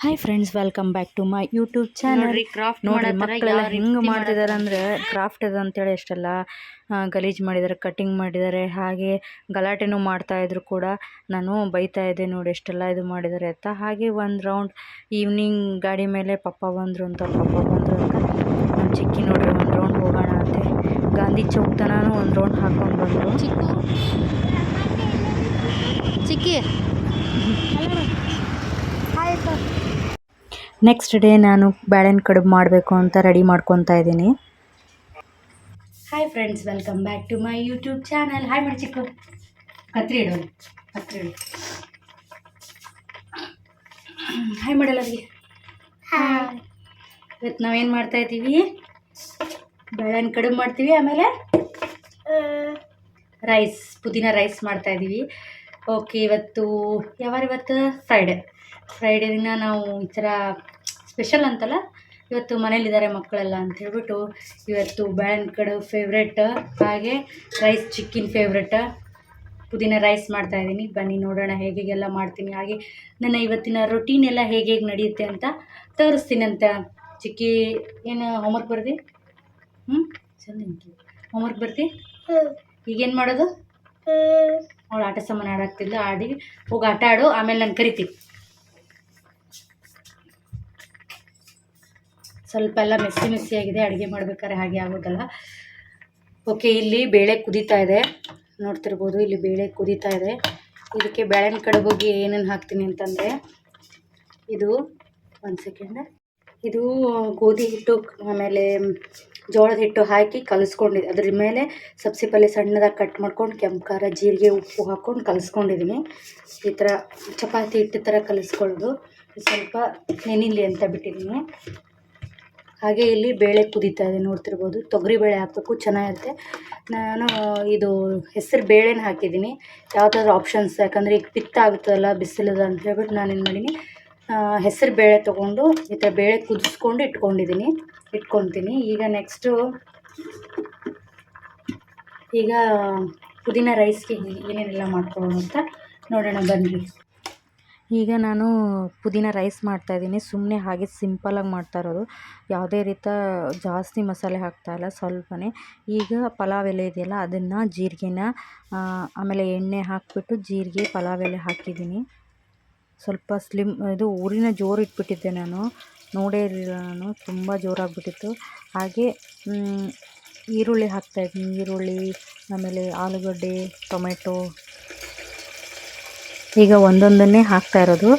Hi friends, welcome back to my YouTube channel. ನೋಡ್ರಿ ಮಕ್ಕಳೆಲ್ಲ ಹೆಂಗೆ ಮಾಡ್ತಿದ್ದಾರೆ ಅಂದರೆ ಕ್ರಾಫ್ಟ್ ಅದು ಅಂತೇಳಿ ಎಷ್ಟೆಲ್ಲ ಗಲೀಜು ಮಾಡಿದ್ದಾರೆ, ಕಟಿಂಗ್ ಮಾಡಿದ್ದಾರೆ, ಹಾಗೆ ಗಲಾಟೆನೂ ಮಾಡ್ತಾಯಿದ್ರು ಕೂಡ ನಾನು ಬೈತಾ ಇದ್ದೆ ನೋಡಿ ಎಷ್ಟೆಲ್ಲ ಇದು ಮಾಡಿದ್ದಾರೆ ಅಂತ. ಹಾಗೆ ಒಂದು ರೌಂಡ್ ಈವ್ನಿಂಗ್ ಗಾಡಿ ಮೇಲೆ ಪಪ್ಪ ಬಂದರು ಅಂತ ನಮ್ಮ ಚಿಕ್ಕಿ ನೋಡ್ರಿ ಒಂದು ರೌಂಡ್ ಹೋಗೋಣ ಅಂತೆ ಗಾಂಧಿ ಚೌಕ್ ತನೂ ಒಂದು ರೌಂಡ್ ಹಾಕೊಂಡು ಬಂದರು. ಚಿಕ್ಕಿ ನೆಕ್ಸ್ಟ್ ಡೇ ನಾನು ಬ್ಯಾಳೆನ ಕಡುಬು ಮಾಡಬೇಕು ಅಂತ ರೆಡಿ ಮಾಡ್ಕೊತಾ ಇದ್ದೀನಿ. Hi friends, welcome back to my YouTube channel. Hi ಮಾಡಿ ಚಿಕ್ಕು, ಕತ್ರಿ ಇಡೋಣ, ಕತ್ರಿ ಇಡು. ಹಾಯ್ ಮಾಡಲ್ಲ ಅದಕ್ಕೆ. ಇವತ್ತು ನಾವೇನು ಮಾಡ್ತಾಯಿದ್ದೀವಿ, ಬ್ಯಾಳೆನ ಕಡುಬು ಮಾಡ್ತೀವಿ, ಆಮೇಲೆ ರೈಸ್, ಪುದೀನ ರೈಸ್ ಮಾಡ್ತಾಯಿದ್ದೀವಿ. ಓಕೆ, ಇವತ್ತು ಫ್ರೈಡೇ ದಿನ ನಾವು ಈ ಥರ ಸ್ಪೆಷಲ್ ಅಂತಲ್ಲ, ಇವತ್ತು ಮನೇಲಿದ್ದಾರೆ ಮಕ್ಕಳೆಲ್ಲ ಅಂತ ಹೇಳ್ಬಿಟ್ಟು ಇವತ್ತು ಬ್ಯಾಳೆನ ಕಡುಬು ಫೇವ್ರೆಟ್, ಹಾಗೆ ರೈಸ್ ಚಿಕ್ಕಿನ ಫೇವ್ರೆಟ್ ಪುದೀನ ರೈಸ್ ಮಾಡ್ತಾಯಿದ್ದೀನಿ. ಬನ್ನಿ ನೋಡೋಣ ಹೇಗೆಲ್ಲ ಮಾಡ್ತೀನಿ, ಹಾಗೆ ನನ್ನ ಇವತ್ತಿನ ರೊಟೀನ್ ಎಲ್ಲ ಹೇಗೆ ನಡೆಯುತ್ತೆ ಅಂತ ತೋರಿಸ್ತೀನಿ ಅಂತ. ಚಿಕ್ಕಿ ಏನು ಹೋಮ್ವರ್ಕ್ ಬರ್ದಿ? ಚಂದ ಹೋಮ್ವರ್ಕ್ ಬರ್ತಿ? ಈಗೇನು ಮಾಡೋದು? ಅವಳು ಆಟ ಸಾಮಾನು ಆಡಾಕ್ತಿಲ್ಲ, ಆಡಿ ಹೋಗಿ ಆಟ ಆಡು, ಆಮೇಲೆ ನಾನು ಕರಿತೀನಿ. ಸ್ವಲ್ಪ ಎಲ್ಲ ಮೆಸ್ಸಿ ಆಗಿದೆ ಅಡುಗೆ ಮಾಡ್ಬೇಕಾದ್ರೆ, ಹಾಗೆ ಆಗೋದಲ್ಲ. ಓಕೆ, ಇಲ್ಲಿ ಬೇಳೆ ಕುದೀತಾ ಇದೆ, ನೋಡ್ತಿರ್ಬೋದು. ಇಲ್ಲಿ ಬೇಳೆ ಕುದೀತಾ ಇದೆ. ಇದಕ್ಕೆ ಬ್ಯಾಳೆನ ಕಡುಬಿಗೆ ಏನೇನು ಹಾಕ್ತೀನಿ ಅಂತಂದರೆ, ಇದು ಇದು ಗೋಧಿ ಹಿಟ್ಟು ಆಮೇಲೆ ಜೋಳದ ಹಿಟ್ಟು ಹಾಕಿ ಕಲಿಸ್ಕೊಂಡಿದ್ದೆ. ಅದ್ರ ಮೇಲೆ ಸಬ್ಸಿಪಲ್ಲೆ ಸಣ್ಣದಾಗಿ ಕಟ್ ಮಾಡ್ಕೊಂಡು ಕೆಂಪು ಖಾರ, ಜೀರಿಗೆ, ಉಪ್ಪು ಹಾಕ್ಕೊಂಡು ಕಲಿಸ್ಕೊಂಡಿದ್ದೀನಿ. ಈ ಥರ ಚಪಾತಿ ಹಿಟ್ಟು ಥರ ಕಲಿಸ್ಕೊಳ್ಳೋದು. ಸ್ವಲ್ಪ ನೆನಿಲಿ ಅಂತ ಬಿಟ್ಟಿದ್ದೀನಿ. ಹಾಗೆ ಇಲ್ಲಿ ಬೇಳೆ ಕುದೀತಾ ಇದೆ, ನೋಡ್ತಿರ್ಬೋದು. ತೊಗರಿ ಬೇಳೆ ಹಾಕಬೇಕು, ಚೆನ್ನಾಗಿರುತ್ತೆ. ನಾನು ಇದು ಹೆಸರು ಬೇಳೆನ ಹಾಕಿದ್ದೀನಿ, ಯಾವುದಾದ್ರೂ ಆಪ್ಷನ್ಸ್, ಯಾಕಂದರೆ ಈಗ ಪಿತ್ತ ಆಗುತ್ತಲ್ಲ ಬಿಸಿಲದ ಅಂತ ಹೇಳ್ಬಿಟ್ಟು ನಾನೇನು ಮಾಡೀನಿ, ಹೆಸರು ಬೇಳೆ ತೊಗೊಂಡು ಈ ಥರ ಬೇಳೆ ಕುದಿಸ್ಕೊಂಡು ಇಟ್ಕೊತೀನಿ. ಈಗ ನೆಕ್ಸ್ಟು ಈಗ ಪುದೀನ ರೈಸ್ಗೆ ಏನೇನೆಲ್ಲ ಮಾಡ್ಕೊಳ್ಳೋಣ ಅಂತ ನೋಡೋಣ ಬನ್ನಿ. ಈಗ ನಾನು ಪುದೀನ ರೈಸ್ ಮಾಡ್ತಾಯಿದ್ದೀನಿ, ಸುಮ್ಮನೆ ಹಾಗೆ ಸಿಂಪಲಾಗಿ ಮಾಡ್ತಾ ಇರೋದು, ಯಾವುದೇ ರೀತಿ ಜಾಸ್ತಿ ಮಸಾಲೆ ಹಾಕ್ತಾಯಿಲ್ಲ, ಸ್ವಲ್ಪನೇ. ಈಗ ಪಲಾವ್ ಎಲೆ ಇದೆಯಲ್ಲ, ಅದನ್ನು ಜೀರಿಗೆನ ಆಮೇಲೆ ಎಣ್ಣೆ ಹಾಕಿಬಿಟ್ಟು ಜೀರಿಗೆ ಪಲಾವ್ ಎಲೆ ಹಾಕಿದ್ದೀನಿ. ಸ್ವಲ್ಪ ಇದು ಊರಿನ ಜೋರು ಇಟ್ಬಿಟ್ಟಿದ್ದೆ ನಾನು, ನೋಡೇ ಇರಲಿಲ್ಲ ನಾನು, ತುಂಬ ಜೋರಾಗಿಬಿಟ್ಟಿತ್ತು. ಹಾಗೆ ಈರುಳ್ಳಿ ಹಾಕ್ತಾಯಿದ್ದೀನಿ, ಈರುಳ್ಳಿ ಆಮೇಲೆ ಆಲೂಗಡ್ಡೆ, ಟೊಮೆಟೊ, ಈಗ ಒಂದೊಂದನ್ನೇ ಹಾಕ್ತಾ ಇರೋದು.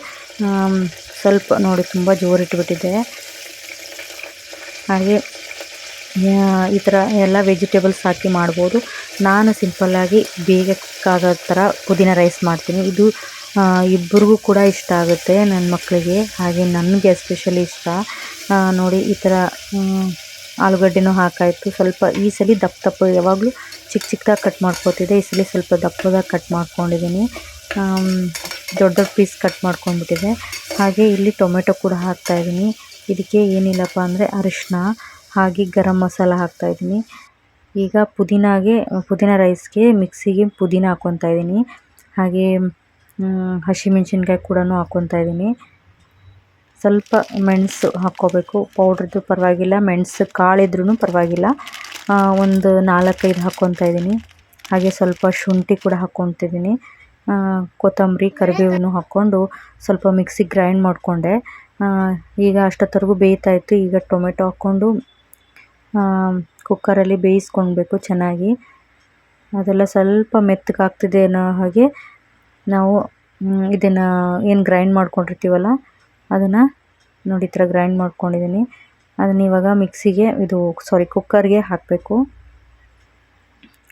ಸ್ವಲ್ಪ ನೋಡಿ ತುಂಬ ಜೋರು ಇಟ್ಬಿಟ್ಟಿದ್ದೆ. ಹಾಗೆ ಈ ಥರ ಎಲ್ಲ ವೆಜಿಟೇಬಲ್ಸ್ ಹಾಕಿ ಮಾಡ್ಬೋದು. ನಾನು ಸಿಂಪಲ್ಲಾಗಿ ಬೇಗ ಕುಕ್ಕಾಗೋ ಥರ ಪುದೀನ ರೈಸ್ ಮಾಡ್ತೀನಿ. ಇದು ಇಬ್ಬರಿಗೂ ಕೂಡ ಇಷ್ಟ ಆಗುತ್ತೆ, ನನ್ನ ಮಕ್ಕಳಿಗೆ, ಹಾಗೆ ನನಗೆ ಎಸ್ಪೆಷಲಿ ಇಷ್ಟ. ನೋಡಿ ಈ ಥರ ಆಲೂಗಡ್ಡೆನೂ ಹಾಕಾಯಿತು. ಸ್ವಲ್ಪ ಈ ಸಲ ದಪ್ಪ ಯಾವಾಗಲೂ ಚಿಕ್ಕದಾಗಿ ಕಟ್ ಮಾಡ್ಕೊತಿದ್ದೆ, ಈ ಸಲ ಸ್ವಲ್ಪ ದಪ್ಪದಾಗಿ ಕಟ್ ಮಾಡ್ಕೊಂಡಿದ್ದೀನಿ, ದೊಡ್ಡ ಪೀಸ್ ಕಟ್ ಮಾಡ್ಕೊಂಡ್ಬಿಟ್ಟಿದೆ. ಹಾಗೆ ಇಲ್ಲಿ ಟೊಮೆಟೊ ಕೂಡ ಹಾಕ್ತಾಯಿದ್ದೀನಿ. ಇದಕ್ಕೆ ಏನಿಲ್ಲಪ್ಪ ಅಂದರೆ ಅರಿಶಿನ, ಹಾಗೆ ಗರಂ ಮಸಾಲ ಹಾಕ್ತಾಯಿದ್ದೀನಿ. ಈಗ ಪುದೀನ ರೈಸ್ಗೆ ಮಿಕ್ಸಿಗೆ ಪುದೀನ ಹಾಕ್ಕೊತಾ ಇದ್ದೀನಿ, ಹಾಗೆ ಹಸಿಮೆಣ್ಸಿನ್ಕಾಯಿ ಕೂಡ ಹಾಕ್ಕೊತಾ ಇದ್ದೀನಿ. ಸ್ವಲ್ಪ ಮೆಣಸು ಹಾಕ್ಕೋಬೇಕು, ಪೌಡ್ರದ್ದು ಪರವಾಗಿಲ್ಲ, ಮೆಣಸು ಕಾಳಿದ್ರೂ ಪರವಾಗಿಲ್ಲ. ಒಂದು 4-5 ಹಾಕ್ಕೊತಾ ಇದ್ದೀನಿ. ಹಾಗೆ ಸ್ವಲ್ಪ ಶುಂಠಿ ಕೂಡ ಹಾಕ್ಕೊತಿದ್ದೀನಿ, ಕೊತ್ತಂಬರಿ, ಕರಿಬೇವನ್ನು ಹಾಕ್ಕೊಂಡು ಸ್ವಲ್ಪ ಮಿಕ್ಸಿಗೆ ಗ್ರೈಂಡ್ ಮಾಡಿಕೊಂಡೆ. ಈಗ ಅಷ್ಟೊತ್ತರೆಗೂ ಬೇಯ್ತಾಯಿತ್ತು. ಈಗ ಟೊಮೆಟೊ ಹಾಕ್ಕೊಂಡು ಕುಕ್ಕರಲ್ಲಿ ಬೇಯಿಸ್ಕೊಳ್ಬೇಕು ಚೆನ್ನಾಗಿ. ಅದೆಲ್ಲ ಸ್ವಲ್ಪ ಮೆತ್ತಗಾಗ್ತಿದೆ ಅನ್ನೋ ಹಾಗೆ ನಾವು ಇದನ್ನು ಏನು ಗ್ರೈಂಡ್ ಮಾಡ್ಕೊಂಡಿರ್ತೀವಲ್ಲ ಅದನ್ನು ನೋಡಿ ಈ ಥರ ಗ್ರೈಂಡ್ ಮಾಡ್ಕೊಂಡಿದ್ದೀನಿ. ಅದನ್ನ ಇವಾಗ ಕುಕ್ಕರ್ಗೆ ಹಾಕಬೇಕು.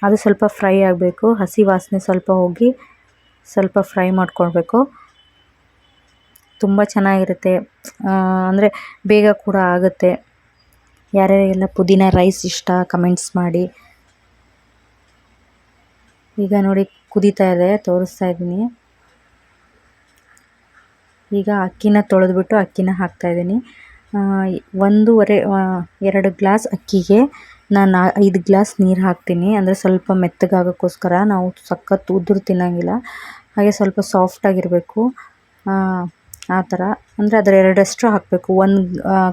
ಅದು ಸ್ವಲ್ಪ ಫ್ರೈ ಆಗಬೇಕು, ಹಸಿ ವಾಸನೆ ಸ್ವಲ್ಪ ಹೋಗಿ ಸ್ವಲ್ಪ ಫ್ರೈ ಮಾಡ್ಕೊಳ್ಬೇಕು. ತುಂಬ ಚೆನ್ನಾಗಿರುತ್ತೆ, ಅಂದರೆ ಬೇಗ ಕೂಡ ಆಗುತ್ತೆ. ಯಾರ್ಯಾರಿಗೆಲ್ಲ ಪುದೀನ ರೈಸ್ ಇಷ್ಟ ಕಮೆಂಟ್ಸ್ ಮಾಡಿ. ಈಗ ನೋಡಿ ಕುದೀತಾ ಇದೆ, ತೋರಿಸ್ತಾ ಇದ್ದೀನಿ. ಈಗ ಅಕ್ಕಿನ ತೊಳೆದ್ಬಿಟ್ಟು ಅಕ್ಕಿನ ಹಾಕ್ತಾಯಿದ್ದೀನಿ. 2 ಗ್ಲಾಸ್ ಅಕ್ಕಿಗೆ ನಾನು 5 ಗ್ಲಾಸ್ ನೀರು ಹಾಕ್ತೀನಿ, ಅಂದರೆ ಸ್ವಲ್ಪ ಮೆತ್ತಗಾಗೋಕ್ಕೋಸ್ಕರ. ನಾವು ಸಖತ್ ಉದುರು ತಿನ್ನೋಂಗಿಲ್ಲ, ಹಾಗೆ ಸ್ವಲ್ಪ ಸಾಫ್ಟಾಗಿರಬೇಕು. ಆ ಥರ. ಅಂದರೆ ಅದರ 2ರಷ್ಟು ಹಾಕಬೇಕು. 1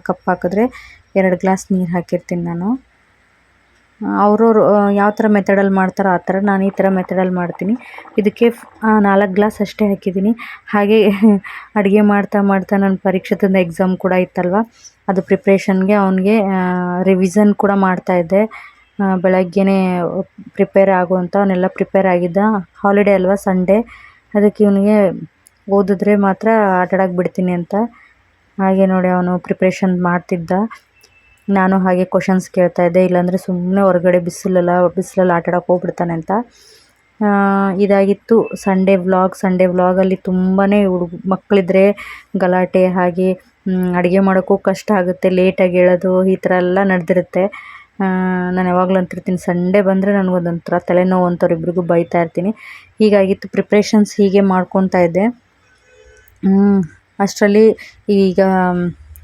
ಕಪ್ ಹಾಕಿದ್ರೆ 2 ಗ್ಲಾಸ್ ನೀರು ಹಾಕಿರ್ತೀನಿ ನಾನು. ಅವ್ರವ್ರು ಯಾವ ಥರ ಮೆಥಡಲ್ಲಿ ಮಾಡ್ತಾರೋ ಆ ಥರ, ನಾನು ಈ ಥರ ಮೆಥಡಲ್ಲಿ ಮಾಡ್ತೀನಿ. ಇದಕ್ಕೆ 4 ಗ್ಲಾಸ್ ಅಷ್ಟೇ ಹಾಕಿದ್ದೀನಿ. ಹಾಗೆ ಅಡುಗೆ ಮಾಡ್ತಾ ನನ್ನ ಪರೀಕ್ಷೆದ ಎಕ್ಸಾಮ್ ಕೂಡ ಇತ್ತಲ್ವ, ಅದು ಪ್ರಿಪ್ರೇಷನ್ಗೆ ಅವನಿಗೆ ರಿವಿಷನ್ ಕೂಡ ಮಾಡ್ತಾಯಿದ್ದೆ. ಬೆಳಗ್ಗೆನೇ ಪ್ರಿಪೇರ್ ಆಗುವಂಥ ಅವನೆಲ್ಲ ಪ್ರಿಪೇರ್ ಆಗಿದ್ದ. ಹಾಲಿಡೇ ಅಲ್ವಾ, ಸಂಡೇ, ಅದಕ್ಕೆ ಇವನಿಗೆ ಓದಿದ್ರೆ ಮಾತ್ರ ಆಟಾಡಕ್ಕೆ ಬಿಡ್ತೀನಿ ಅಂತ. ಹಾಗೆ ನೋಡಿ ಅವನು ಪ್ರಿಪ್ರೇಷನ್ ಮಾಡ್ತಿದ್ದ. ನಾನು ಹಾಗೆ ಕ್ವಶನ್ಸ್ ಕೇಳ್ತಾಯಿದ್ದೆ, ಇಲ್ಲಾಂದರೆ ಸುಮ್ಮನೆ ಹೊರಗಡೆ ಬಿಸಿಲಲ್ಲಿ ಆಟಾಡಕ್ಕೆ ಹೋಗ್ಬಿಡ್ತಾನೆ ಅಂತ. ಇದಾಗಿತ್ತು ಸಂಡೇ ವ್ಲಾಗಲ್ಲಿ. ತುಂಬಾ ಮಕ್ಕಳಿದ್ರೆ ಗಲಾಟೆ, ಹಾಗೆ ಅಡುಗೆ ಮಾಡೋಕ್ಕೂ ಕಷ್ಟ ಆಗುತ್ತೆ, ಲೇಟಾಗಿ ಹೇಳೋದು, ಈ ಥರ ಎಲ್ಲ ನಡೆದಿರುತ್ತೆ. ನಾನು ಯಾವಾಗಲೂ ಅಂತಿರ್ತೀನಿ, ಸಂಡೇ ಬಂದರೆ ನನಗೊಂದೊಂಥರ ತಲೆನೋವು ಅಂತವ್ರು ಇಬ್ರಿಗೂ ಬೈತಾ ಇರ್ತೀನಿ. ಹೀಗಾಗಿತ್ತು. ಪ್ರಿಪ್ರೇಷನ್ಸ್ ಹೀಗೆ ಮಾಡ್ಕೊತಾ ಇದ್ದೆ. ಅಷ್ಟರಲ್ಲಿ ಈಗ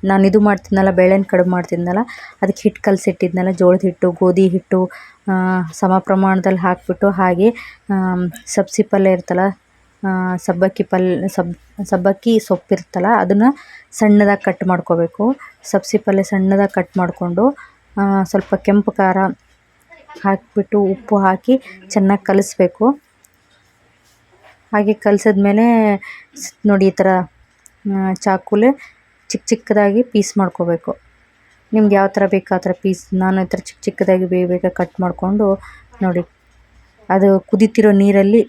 ನಾನು ಇದು ಮಾಡ್ತಿದ್ನಲ್ಲ, ಬೇಳೆನ ಕಡುಬು ಮಾಡ್ತಿದ್ನಲ್ಲ, ಅದಕ್ಕೆ ಹಿಟ್ಟು ಕಲಸಿಟ್ಟಿದ್ನಲ್ಲ, ಜೋಳದ ಹಿಟ್ಟು, ಗೋಧಿ ಹಿಟ್ಟು ಸಮ ಪ್ರಮಾಣದಲ್ಲಿ ಹಾಕಿಬಿಟ್ಟು, ಹಾಗೆ ಸಬ್ಬಕ್ಕಿ ಪಲ್ಯ ಇರ್ತಲ್ಲ, ಸಬ್ಬಕ್ಕಿ ಸೊಪ್ಪಿರುತ್ತಲ್ಲ, ಅದನ್ನು ಸಣ್ಣದಾಗಿ ಕಟ್ ಮಾಡ್ಕೋಬೇಕು. ಸಬ್ಬಕ್ಕಿ ಪಲ್ಯ ಸಣ್ಣದಾಗಿ ಕಟ್ ಮಾಡಿಕೊಂಡು ಸ್ವಲ್ಪ ಕೆಂಪು ಖಾರ ಹಾಕಿಬಿಟ್ಟು ಉಪ್ಪು ಹಾಕಿ ಚೆನ್ನಾಗಿ ಕಲಿಸ್ಬೇಕು. ಹಾಗೆ ಕಲಸಿದ್ಮೇಲೆ ನೋಡಿ ಈ ಥರ ಚಾಕುಲೆ ಚಿಕ್ಕದಾಗಿ ಪೀಸ್ ಮಾಡ್ಕೋಬೇಕು. ನಿಮ್ಗೆ ಯಾವ ಥರ ಬೇಕು ಆ ಥರ ಪೀಸ್. ನಾನು ಈ ಥರ ಚಿಕ್ಕದಾಗಿ ಬೇಗ ಕಟ್ ಮಾಡಿಕೊಂಡು ನೋಡಿ, ಅದು ಕುದೀತಿರೋ ನೀರಲ್ಲಿ,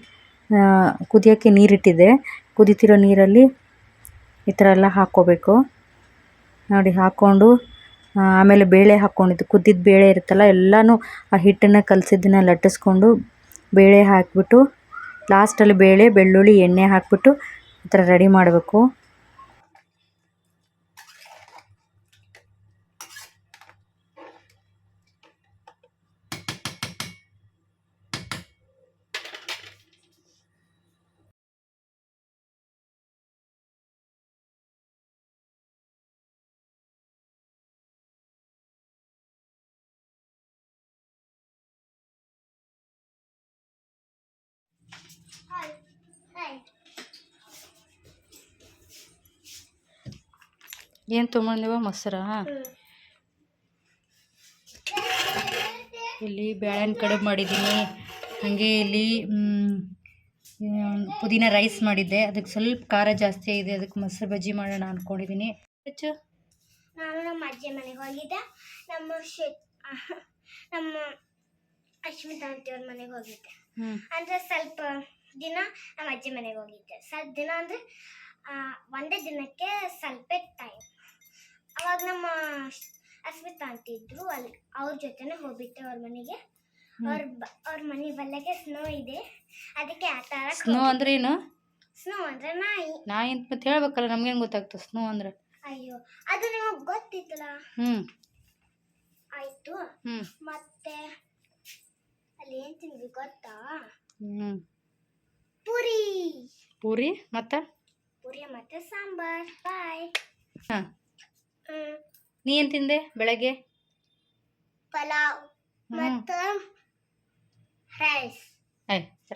ಕುದಿಯೋಕ್ಕೆ ನೀರಿಟ್ಟಿದ್ದೆ, ಕುದೀತಿರೋ ನೀರಲ್ಲಿ ಈ ಥರ ಎಲ್ಲ ಹಾಕ್ಕೋಬೇಕು ನೋಡಿ. ಹಾಕ್ಕೊಂಡು ಆಮೇಲೆ ಬೇಳೆ ಹಾಕ್ಕೊಂಡಿದ್ದು, ಕುದ್ದಿದ್ದ ಬೇಳೆ ಇರುತ್ತಲ್ಲ, ಎಲ್ಲನೂ ಆ ಹಿಟ್ಟನ್ನು ಕಲಸಿದ್ದನ್ನು ಲಟ್ಟಿಸ್ಕೊಂಡು ಬೇಳೆ ಹಾಕಿಬಿಟ್ಟು, ಲಾಸ್ಟಲ್ಲಿ ಬೇಳೆ, ಬೆಳ್ಳುಳ್ಳಿ, ಎಣ್ಣೆ ಹಾಕಿಬಿಟ್ಟು ಈ ಥರ ರೆಡಿ ಮಾಡಬೇಕು. ಏನು ತೊಗೊಂಡಿವ ಮೊಸರಾ? ಇಲ್ಲಿ ಬೇಳೆನ ಕಡುಬು ಮಾಡಿದ್ದೀನಿ. ಹಾಗೆ ಇಲ್ಲಿ ಪುದೀನ ರೈಸ್ ಮಾಡಿದ್ದೆ. ಅದಕ್ಕೆ ಸ್ವಲ್ಪ ಖಾರ ಜಾಸ್ತಿ ಇದೆ, ಅದಕ್ಕೆ ಮೊಸರು ಬಜ್ಜಿ ಮಾಡೋಣ ಅಂದ್ಕೊಂಡಿದ್ದೀನಿ. ನಾನು ನಮ್ಮ ಅಜ್ಜಿ ಮನೆಗೆ ಹೋಗಿದ್ದೆ. ನಮ್ಮ ಅಶ್ಮಿತಾ ಆಂಟಿಯವ್ರ ಮನೆಗೆ ಹೋಗಿದ್ದೆ. ಅಂದರೆ ಸ್ವಲ್ಪ ದಿನ ನಮ್ಮ ಅಜ್ಜಿ ಮನೆಗೆ ಹೋಗಿದ್ದೆ. ಸ್ವಲ್ಪ ದಿನ ಅಂದರೆ ಒಂದೇ ದಿನಕ್ಕೆ ಸ್ವಲ್ಪ ಟೈಮ್. ಅವಾಗ ನಮ್ಮ ಅಸ್ಮಿತಾ ಆಂಟಿ ಇದ್ರು, ಅಲ್ಲಿ ಅವ್ರ ಜೊತೆನೇ ಹೋಗ್ಬಿಟ್ಟೆ ಅವ್ರ ಮನೆಗೆ. ಅವ್ರ ಮನೆ ಬಲ್ಲಗೆ ಸ್ನೋ ಇದೆ, ಅದಕ್ಕೆ ಆಟ ಆಡಕ್ಕೆ. ಸ್ನೋ ಅಂದ್ರೆ ಏನು? ಸ್ನೋ ಅಂದ್ರೆ ನಾಯಿ ಅಂತ ಹೇಳ್ಬೇಕಲ್ಲ, ನಮ್ಗೇನು ಗೊತ್ತಾಗ್ತದೆ ಸ್ನೋ ಅಂದ್ರೆ? ಅಯ್ಯೋ, ಅದು ನಿಮಗೆ ಗೊತ್ತಿತ್ತಲ್ಲ. ಆಯ್ತು. ಮತ್ತೆ ಅಲ್ಲಿ ಏನ್ ತಿಂದ್ವಿ ಗೊತ್ತಾ? ಪೂರಿ ಮತ್ತೆ ಸಾಂಬಾರ್. ಬಾಯ್. ನೀ ಏನು ತಿಂದೆ ಬೆಳಗ್ಗೆ? ಪಲಾವ್ ಮತ್ತು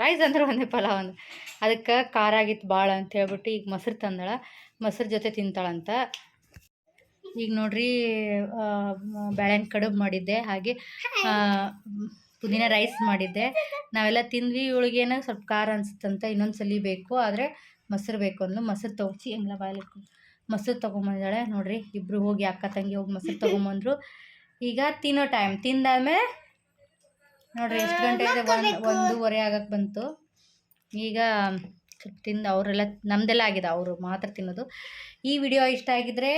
ರೈಸ್ ಅಂದ್ರೆ ಒಂದೇ, ಪಲಾವ್ ಅಂದ್ರೆ ಅದಕ್ಕೆ ಖಾರ ಆಗಿತ್ತು ಭಾಳ ಅಂತ ಹೇಳ್ಬಿಟ್ಟು ಈಗ ಮೊಸರು ತಂದಳ, ಮೊಸರು ಜೊತೆ ತಿಂತಾಳಂತ. ಈಗ ನೋಡ್ರಿ, ಬೇಳೆನ ಕಡುಬು ಮಾಡಿದ್ದೆ, ಹಾಗೆ ಪುದೀನ ರೈಸ್ ಮಾಡಿದ್ದೆ. ನಾವೆಲ್ಲ ತಿಂದ್ವಿ. ಇವಳಿಗೇನೋ ಸ್ವಲ್ಪ ಖಾರ ಅನ್ಸುತ್ತಂತ, ಇನ್ನೊಂದ್ಸಲಿ ಬೇಕು, ಆದರೆ ಮೊಸರು ಬೇಕು ಅಂದ್ಲು. ಮೊಸರು ತೊಗೊಸಿ ಹೆಂಗಲ್ಲ ಬಾಯ್ಲಿಕ್ಕೆ ಮೊಸರು ತೊಗೊಂಬಂದಿದ್ದಾಳೆ ನೋಡ್ರಿ. ಇಬ್ಬರು ಹೋಗಿ ಅಕ್ಕ ತಂಗಿ ಹೋಗಿ ಮೊಸರು ತೊಗೊಂಬಂದ್ರು. ಈಗ ತಿನ್ನೋ ಟೈಮ್. ತಿಂದಾದ್ಮೇಲೆ ನೋಡ್ರಿ ಎಷ್ಟು ಗಂಟೆ ಇದೆ, 1:30 ಆಗಕ್ಕೆ ಬಂತು. ಈಗ ಸ್ವಲ್ಪ ತಿಂದು ಅವರೆಲ್ಲ, ನಮ್ದೆಲ್ಲ ಆಗಿದೆ, ಅವರು ಮಾತ್ರ ತಿನ್ನೋದು. ಈ ವಿಡಿಯೋ ಇಷ್ಟ ಆಗಿದ್ರೆ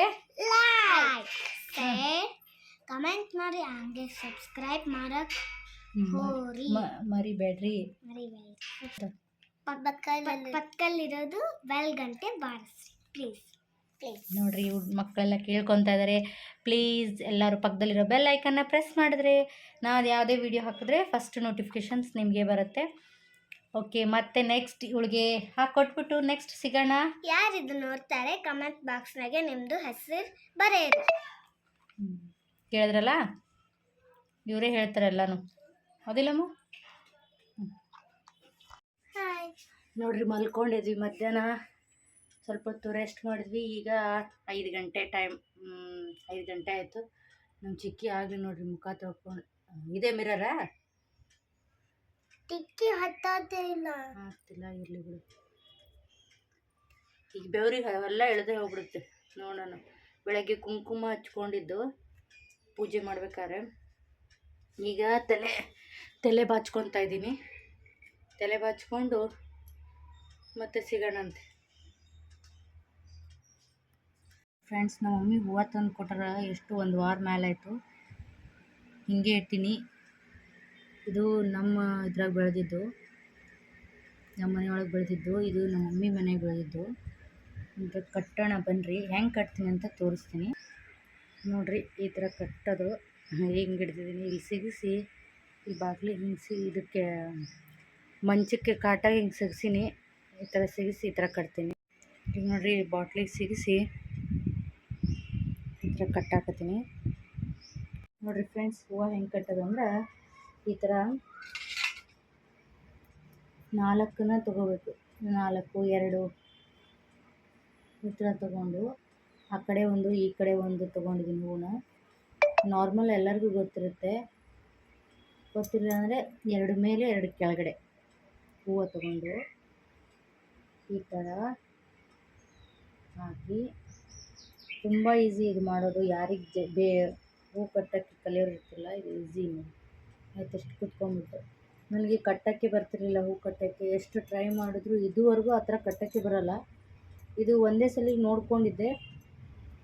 ಲೈಕ್, ಶೇರ್, ಕಮೆಂಟ್ ಮಾಡಿ, ಹಂಗೆ ಸಬ್ಸ್ಕ್ರೈಬ್ ಮಾಡಕ್ಕೆ ಮರಿಬೇಡ್ರಿ. ಪಕ್ಕದಲ್ಲಿರೋದು ಬೆಲ್ ಗಂಟೆ ಬಾರಿಸ್ರಿ ಪ್ಲೀಸ್. ನೋಡ್ರಿ, ಮಕ್ಕಳೆಲ್ಲ ಕೇಳ್ಕೊತಾ ಇದ್ದಾರೆ. ಪ್ಲೀಸ್ ಎಲ್ಲರೂ ಪಕ್ಕದಲ್ಲಿರೋ ಬೆಲ್ ಐಕನ್ನ ಪ್ರೆಸ್ ಮಾಡಿದ್ರೆ ನಾವು ಯಾವುದೇ ವಿಡಿಯೋ ಹಾಕಿದ್ರೆ ಫಸ್ಟ್ ನೋಟಿಫಿಕೇಶನ್ಸ್ ನಿಮಗೆ ಬರುತ್ತೆ. ಓಕೆ, ಮತ್ತೆ ನೆಕ್ಸ್ಟ್ ಇವಳಿಗೆ ಹಾಕೊಟ್ಬಿಟ್ಟು ನೆಕ್ಸ್ಟ್ ಸಿಗೋಣ. ಯಾರಿದು ನೋಡ್ತಾರೆ ಕಮೆಂಟ್ ಬಾಕ್ಸ್ನಾಗೆ ನಿಮ್ಮದು ಹೆಸರು ಬರೆಯಿರಿ. ಕೇಳಿದ್ರಲ್ಲ, ಇವರೇ ಹೇಳ್ತಾರೆ ಎಲ್ಲನೂ, ಹೌದಿಲ್ಲಮ್ಮ? ನೋಡ್ರಿ, ಮಲ್ಕೊಂಡಿದ್ವಿ ಮಧ್ಯಾಹ್ನ. ಸ್ವಲ್ಪ ಹೊತ್ತು ರೆಸ್ಟ್ ಮಾಡಿದ್ವಿ. ಈಗ 5 ಗಂಟೆ ಟೈಮ್, 5 ಗಂಟೆ ಆಯಿತು. ನಮ್ಮ ಚಿಕ್ಕಿ ಆಗಲಿ ನೋಡ್ರಿ ಮುಖ ತೊಳ್ಕೊಂಡು ಇದೇ ಮಿರರ ಟಿಕ್ಕಿ ಹತ್ತದೇ ಇಲ್ಲ. ಆಗ್ತಿಲ್ಲ, ಇರಲಿ ಬಿಡು. ಈಗ ಬೆವ್ರಿಗೆ ಅವೆಲ್ಲ ಎಳೆದೇ ಹೋಗ್ಬಿಡುತ್ತೆ. ನೋಡೋಣ, ಬೆಳಗ್ಗೆ ಕುಂಕುಮ ಹಚ್ಕೊಂಡಿದ್ದು ಪೂಜೆ ಮಾಡ್ಬೇಕಾದ್ರೆ. ಈಗ ತಲೆ ಬಾಚ್ಕೊತಾ ಇದ್ದೀನಿ. ತಲೆ ಬಾಚ್ಕೊಂಡು ಮತ್ತೆ ಸಿಗೋಣಂತೆ. ಫ್ರೆಂಡ್ಸ್, ನಮ್ಮ ಮಮ್ಮಿ ಹೂವು ತಂದು ಕೊಟ್ಟಾರ. ಎಷ್ಟು 1 ವಾರ ಮೇಲೆ ಆಯಿತು. ಹಿಂಗೆ ಇರ್ತೀನಿ. ಇದು ನಮ್ಮ ಇದ್ರಾಗ ಬೆಳೆದಿದ್ದು, ನಮ್ಮ ಮನೆಯೊಳಗೆ ಬೆಳೆದಿದ್ದು. ಇದು ನಮ್ಮ ಮಮ್ಮಿ ಮನೆಗೆ ಬೆಳೆದಿದ್ದು. ಈಗ ಕಟ್ಟೋಣ ಬನ್ನಿರಿ. ಹೆಂಗೆ ಕಟ್ತೀನಿ ಅಂತ ತೋರಿಸ್ತೀನಿ ನೋಡಿರಿ. ಈ ಥರ ಕಟ್ಟೋದು ಹಿಂಗೆ ಹಿಡ್ದಿದ್ದೀನಿ. ಇಲ್ಲಿ ಸಿಗಿಸಿ ಈ ಬಾಗಿಲಿಗೆ ಹಿಂಗೆ ಇದಕ್ಕೆ ಮಂಚಕ್ಕೆ ಕಾಟಾಗಿ ಹಿಂಗೆ ಸಿಗಿಸಿನಿ. ಈ ಥರ ಸಿಗಿಸಿ ಈ ಥರ ಕಟ್ತೀನಿ. ಈಗ ನೋಡಿರಿ, ಬಾಟ್ಲಿಗೆ ಸಿಗಿಸಿ ಈ ಥರ ಕಟ್ಟಾಕತ್ತೀನಿ ನೋಡಿರಿ. ಫ್ರೆಂಡ್ಸ್, ಹೂವು ಹೆಂಗೆ ಕಟ್ಟೋದು ಅಂದ್ರೆ ಈ ಥರ 4 ತೊಗೋಬೇಕು. 4, 2 ಈ ಥರ ತೊಗೊಂಡು ಆ ಕಡೆ ಒಂದು ಈ ಕಡೆ ಒಂದು ತೊಗೊಂಡಿದ್ದೀನಿ ಹೂವನ್ನ. ನಾರ್ಮಲ್ ಎಲ್ಲರಿಗೂ ಗೊತ್ತಿರುತ್ತೆ. ಗೊತ್ತಿಲ್ಲ ಅಂದರೆ 2 ಮೇಲೆ 2 ಕೆಳಗಡೆ ಹೂವು ತೊಗೊಂಡು ಈ ಥರ ಹಾಕಿ. ತುಂಬ ಈಸಿ ಇದು ಮಾಡೋದು. ಯಾರಿಗೆ ಹೂ ಕಟ್ಟೋಕ್ಕೆ ಕಲಿಯೋರು ಇರ್ತಿಲ್ಲ, ಇದು ಈಸಿ. ಆಯ್ತು, ಎಷ್ಟು ಕುತ್ಕೊಂಡ್ಬಿಟ್ಟು. ನನಗೆ ಕಟ್ಟೋಕ್ಕೆ ಬರ್ತಿರಲಿಲ್ಲ, ಹೂ ಕಟ್ಟೋಕ್ಕೆ. ಎಷ್ಟು ಟ್ರೈ ಮಾಡಿದ್ರು ಇದುವರೆಗೂ ಆ ಥರ ಕಟ್ಟೋಕ್ಕೆ ಬರೋಲ್ಲ. ಇದು ಒಂದೇ ಸಲ ನೋಡ್ಕೊಂಡಿದ್ದೆ.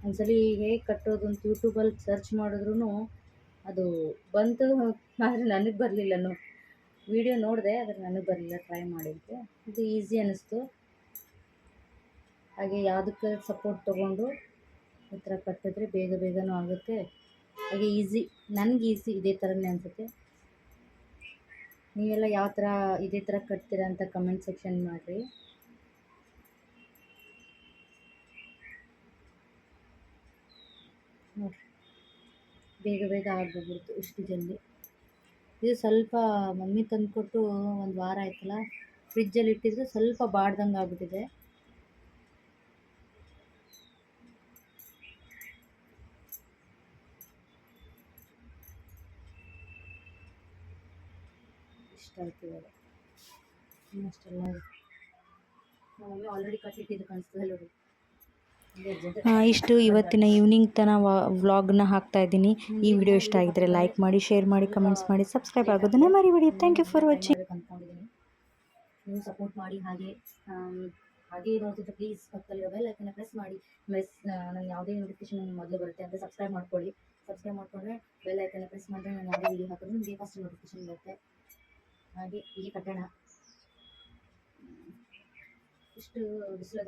ಒಂದ್ಸಲ ಹೇಗೆ ಕಟ್ಟೋದು ಅಂತ ಯೂಟ್ಯೂಬಲ್ಲಿ ಸರ್ಚ್ ಮಾಡಿದ್ರೂ ಅದು ಬಂತು, ಆದರೆ ನನಗೆ ಬರಲಿಲ್ಲ. ವಿಡಿಯೋ ನೋಡಿದೆ, ಆದರೆ ನನಗೆ ಬರಲಿಲ್ಲ. ಟ್ರೈ ಮಾಡಿದ್ದೆ. ಇದು ಈಸಿ ಅನ್ನಿಸ್ತು. ಹಾಗೆ ಯಾವುದಕ್ಕೆ ಸಪೋರ್ಟ್ ತೊಗೊಂಡು ಈ ಥರ ಕಟ್ಟಿದ್ರೆ ಬೇಗನೂ ಆಗುತ್ತೆ. ಹಾಗೆ ಈಸಿ, ನನಗೆ ಈಸಿ ಇದೇ ಥರನೇ ಅನಿಸುತ್ತೆ. ನೀವೆಲ್ಲ ಯಾವ ಥರ ಇದೇ ಥರ ಕಟ್ತೀರಾ ಅಂತ ಕಮೆಂಟ್ ಸೆಕ್ಷನ್ ಮಾಡಿರಿ. ನೋಡಿರಿ, ಬೇಗ ಆಗ್ಬಿಡ್ತು ಇಷ್ಟು ಜಲ್ದಿ. ಇದು ಸ್ವಲ್ಪ ಮಮ್ಮಿ ತಂದುಕೊಟ್ಟು 1 ವಾರ ಆಯ್ತಲ್ಲ, ಫ್ರಿಜ್ಜಲ್ಲಿ ಇಟ್ಟಿದ್ರೆ ಸ್ವಲ್ಪ ಬಾಡ್ದಂಗೆ ಆಗ್ಬಿಟ್ಟಿದೆ. ಇಷ್ಟ ಆಯ್ತು. ಇವಾಗ ಇನ್ನಷ್ಟೆಲ್ಲ ಮಮ್ಮಿ ಆಲ್ರೆಡಿ ಕಟ್ಟಿಟ್ಟಿದ್ದು ಕಾಣಿಸ್ತದೆ ನೋಡಿ. ಇಷ್ಟು ಇವತ್ತಿನ ಈವ್ನಿಂಗ್ ತನಕ ವ್ಲಾಗ್ನ ಹಾಕ್ತಾ ಇದ್ದೀನಿ. ಈ ವಿಡಿಯೋ ಇಷ್ಟ ಆಗಿದ್ರೆ ಲೈಕ್ ಮಾಡಿ, ಶೇರ್ ಮಾಡಿ, ಕಮೆಂಟ್ಸ್ ಮಾಡಿ, ಸಬ್ಸ್ಕ್ರೈಬ್ ಆಗೋದನ್ನ ಮರಿಬೇಡಿ. Thank you for watching. ಅಂದ್ಕೊಂಡಿದ್ದೀನಿ, ನೀವು ಸಪೋರ್ಟ್ ಮಾಡಿ. ಹಾಗೆ ನೋಡ್ತಿದ್ರೆ ಪ್ಲೀಸ್ ಪಕ್ಕದಲ್ಲಿರೋ ಬೆಲ್ ಐಕನ್ನ ಪ್ರೆಸ್ ಮಾಡಿ. ನಾನು ಯಾವುದೇ ನೋಟಿಫಿಕೇಶನ್ ಮೊದಲು ಬರುತ್ತೆ ಅಂತ ಸಬ್ಸ್ಕ್ರೈಬ್ ಮಾಡ್ಕೊಳ್ಳಿ. ಸಬ್ಸ್ಕ್ರೈಬ್ ಮಾಡಿಕೊಂಡ್ರೆ ಬೆಲ್ ಐಕನ್ನ ಪ್ರೆಸ್ ಮಾಡಿದ್ರೆ ನಾನು ಯಾವುದೇ ವಿಡಿಯೋ ಹಾಕಿದ್ರೆ ನಿಮಗೆ ಫಸ್ಟ್ ನೋಟಿಫಿಕೇಶನ್ ಬರುತ್ತೆ. ಹಾಗೆ ಹೀಗೆ ಕಟ್ಟೋಣ. ಇಷ್ಟು ಬಿಸಿಲು